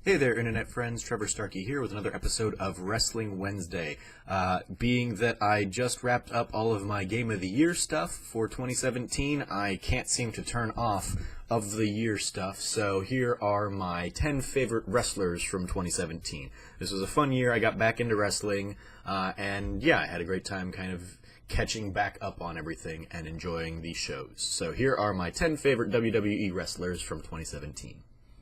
Hey there, internet friends. Trevor Starkey here with another episode of Wrestling Wednesday. Being that I just wrapped up all of my Game of the Year stuff for 2017, I can't seem to turn off of the year stuff, so here are my 10 favorite wrestlers from 2017. This was a fun year. I got back into wrestling, and yeah, I had a great time kind of catching back up on everything and enjoying the shows. So here are my 10 favorite WWE wrestlers from 2017.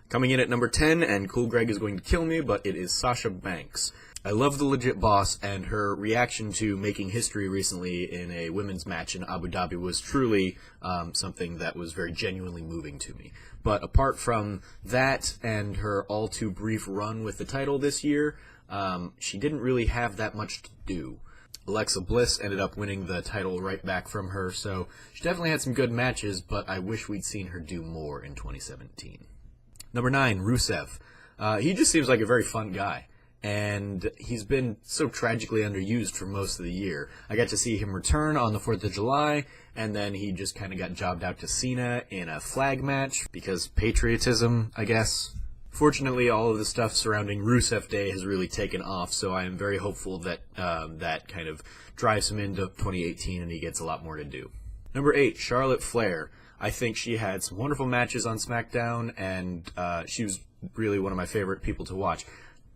Coming in at number 10, and Cool Greg is going to kill me, but it is Sasha Banks. I love the Legit Boss, and her reaction to making history recently in a women's match in Abu Dhabi was truly something that was very genuinely moving to me. But apart from that and her all-too-brief run with the title this year, she didn't really have that much to do. Alexa Bliss ended up winning the title right back from her, so she definitely had some good matches, but I wish we'd seen her do more in 2017. Number 9, Rusev. He just seems like a very fun guy, and he's been so tragically underused for most of the year. I got to see him return on the 4th of July, and then he just kind of got jobbed out to Cena in a flag match, because patriotism, I guess. Fortunately, all of the stuff surrounding Rusev Day has really taken off, so I am very hopeful that that kind of drives him into 2018 and he gets a lot more to do. Number 8, Charlotte Flair. I think she had some wonderful matches on SmackDown, and she was really one of my favorite people to watch.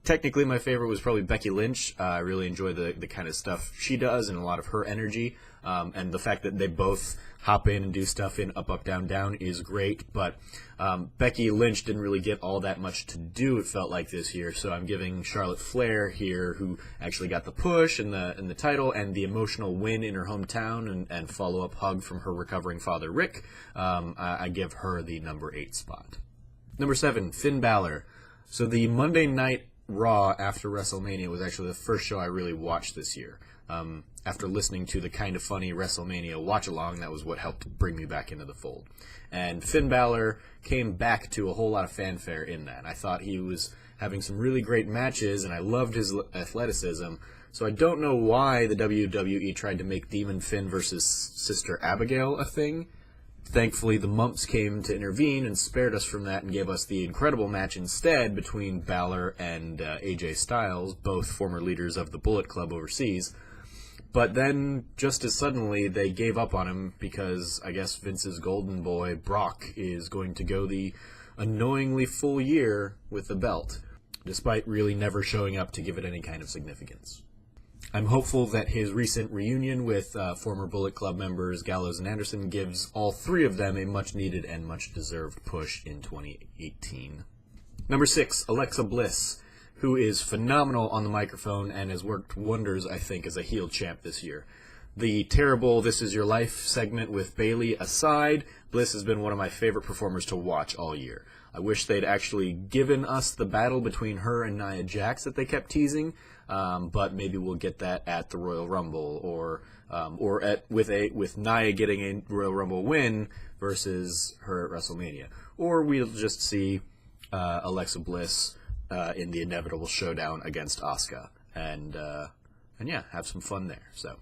Technically, my favorite was probably Becky Lynch. I really enjoy the kind of stuff she does and a lot of her energy. And the fact that they both hop in and do stuff in Up, Up, Down, Down is great. But Becky Lynch didn't really get all that much to do, it felt like, this year. So I'm giving Charlotte Flair here, who actually got the push and the title and the emotional win in her hometown and follow-up hug from her recovering father, Rick. I give her the number 8 spot. Number 7, Finn Balor. So the Monday Night Raw after WrestleMania was actually the first show I really watched this year. After listening to the Kind of Funny WrestleMania watch-along, that was what helped bring me back into the fold. And Finn Balor came back to a whole lot of fanfare in that. I thought he was having some really great matches, and I loved his athleticism. So I don't know why the WWE tried to make Demon Finn versus Sister Abigail a thing. Thankfully, the Mumps came to intervene and spared us from that and gave us the incredible match instead between Balor and AJ Styles, both former leaders of the Bullet Club overseas. But then, just as suddenly, they gave up on him because I guess Vince's golden boy, Brock, is going to go the annoyingly full year with the belt, despite really never showing up to give it any kind of significance. I'm hopeful that his recent reunion with former Bullet Club members Gallows and Anderson gives all three of them a much-needed and much-deserved push in 2018. Number 6, Alexa Bliss, who is phenomenal on the microphone and has worked wonders, I think, as a heel champ this year. The terrible This Is Your Life segment with Bayley aside, Bliss has been one of my favorite performers to watch all year. I wish they'd actually given us the battle between her and Nia Jax that they kept teasing, but maybe we'll get that at the Royal Rumble, or with Nia getting a Royal Rumble win versus her at WrestleMania, or we'll just see Alexa Bliss in the inevitable showdown against Asuka, and yeah, have some fun there. So,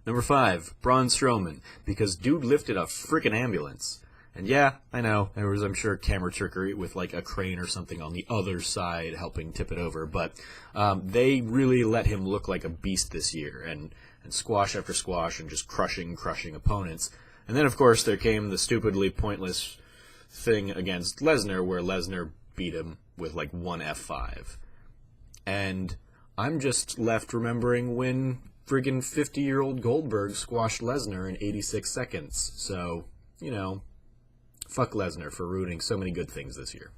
number 5, Braun Strowman, because dude lifted a freaking ambulance. And yeah, I know, there was, I'm sure, camera trickery with like a crane or something on the other side helping tip it over, but they really let him look like a beast this year, and squash after squash and just crushing opponents. And then, of course, there came the stupidly pointless thing against Lesnar, where Lesnar beat him with like one F5. And I'm just left remembering when friggin' 50-year-old Goldberg squashed Lesnar in 86 seconds. So, you know, fuck Lesnar for ruining so many good things this year.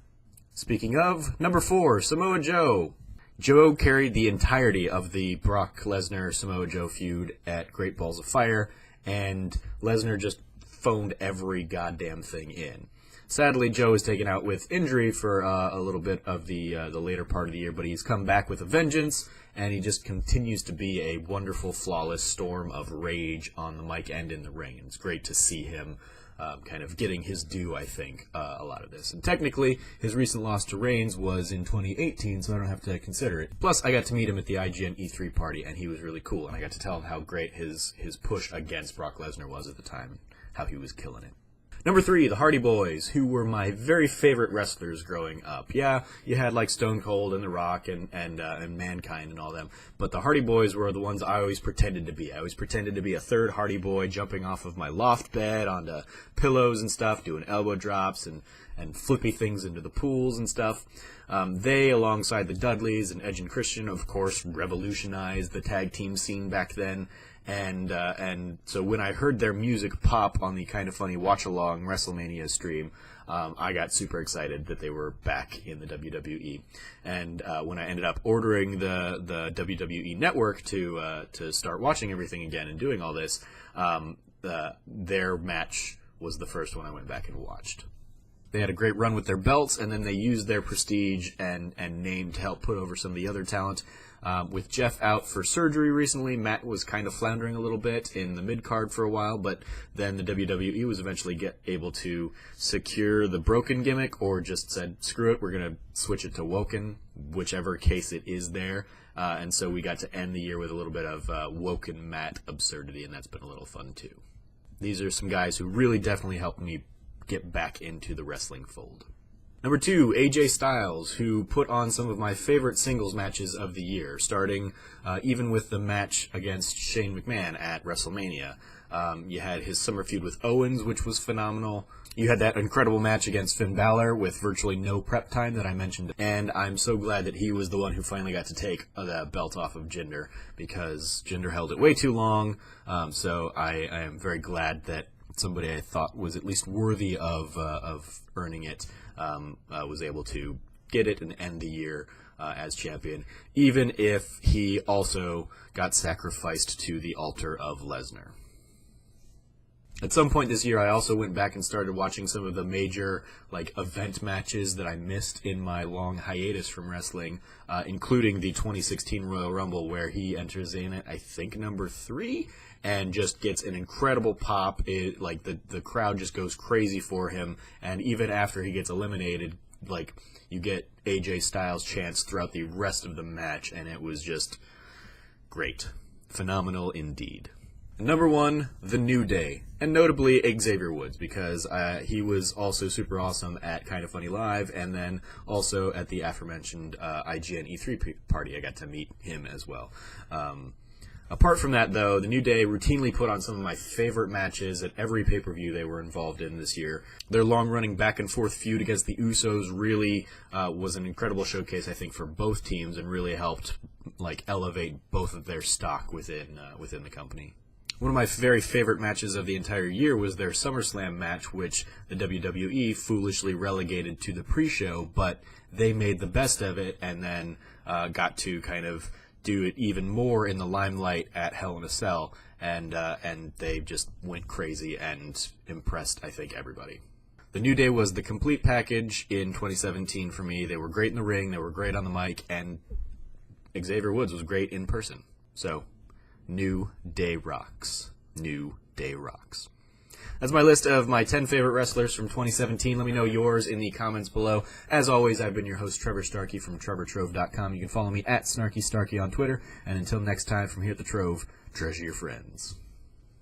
Speaking of, number 4, Samoa Joe. Joe carried the entirety of the Brock Lesnar-Samoa Joe feud at Great Balls of Fire, and Lesnar just phoned every goddamn thing in. Sadly, Joe is taken out with injury for a little bit of the later part of the year, but he's come back with a vengeance, and he just continues to be a wonderful, flawless storm of rage on the mic and in the ring. And it's great to see him kind of getting his due, I think, a lot of this. And technically, his recent loss to Reigns was in 2018, so I don't have to consider it. Plus, I got to meet him at the IGN E3 party, and he was really cool, and I got to tell him how great his push against Brock Lesnar was at the time, how he was killing it. Number 3, the Hardy Boys, who were my very favorite wrestlers growing up. Yeah, you had like Stone Cold and The Rock and Mankind and all them, but the Hardy Boys were the ones I always pretended to be. I always pretended to be a third Hardy Boy, jumping off of my loft bed onto pillows and stuff, doing elbow drops and flippy things into the pools and stuff. They, alongside the Dudleys and Edge and Christian, of course, revolutionized the tag team scene back then. And so when I heard their music pop on the Kind of Funny watch-along WrestleMania stream, I got super excited that they were back in the WWE. And when I ended up ordering the WWE Network to start watching everything again and doing all this, their match was the first one I went back and watched. They had a great run with their belts, and then they used their prestige and name to help put over some of the other talent. With Jeff out for surgery recently, Matt was kind of floundering a little bit in the mid-card for a while, but then the WWE was eventually able to secure the Broken gimmick, or just said, screw it, we're going to switch it to Woken, whichever case it is there. And so we got to end the year with a little bit of Woken Matt absurdity, and that's been a little fun too. These are some guys who really definitely helped me get back into the wrestling fold. Number 2, AJ Styles, who put on some of my favorite singles matches of the year, starting even with the match against Shane McMahon at WrestleMania. You had his summer feud with Owens, which was phenomenal. You had that incredible match against Finn Balor with virtually no prep time that I mentioned. And I'm so glad that he was the one who finally got to take the belt off of Jinder, because Jinder held it way too long. So I am very glad that somebody I thought was at least worthy of earning it was able to get it and end the year as champion, even if he also got sacrificed to the altar of Lesnar. At some point this year, I also went back and started watching some of the major event matches that I missed in my long hiatus from wrestling, including the 2016 Royal Rumble, where he enters in at, I think, number 3, and just gets an incredible pop. The crowd just goes crazy for him, and even after he gets eliminated, you get AJ Styles chants throughout the rest of the match, and it was just great. Phenomenal indeed. Number 1, The New Day, and notably Xavier Woods, because he was also super awesome at Kind of Funny Live, and then also at the aforementioned IGN E3 party. I got to meet him as well. Apart from that, though, The New Day routinely put on some of my favorite matches at every pay-per-view they were involved in this year. Their long-running back-and-forth feud against the Usos really was an incredible showcase, I think, for both teams, and really helped elevate both of their stock within the company. One of my very favorite matches of the entire year was their SummerSlam match, which the WWE foolishly relegated to the pre-show, but they made the best of it and then got to kind of do it even more in the limelight at Hell in a Cell, and they just went crazy and impressed, I think, everybody. The New Day was the complete package in 2017 for me. They were great in the ring, they were great on the mic, and Xavier Woods was great in person. So, New Day rocks. New Day rocks. That's my list of my 10 favorite wrestlers from 2017. Let me know yours in the comments below. As always, I've been your host, Trevor Starkey from TrevorTrove.com. You can follow me at SnarkyStarkey on Twitter. And until next time, from here at the Trove, treasure your friends.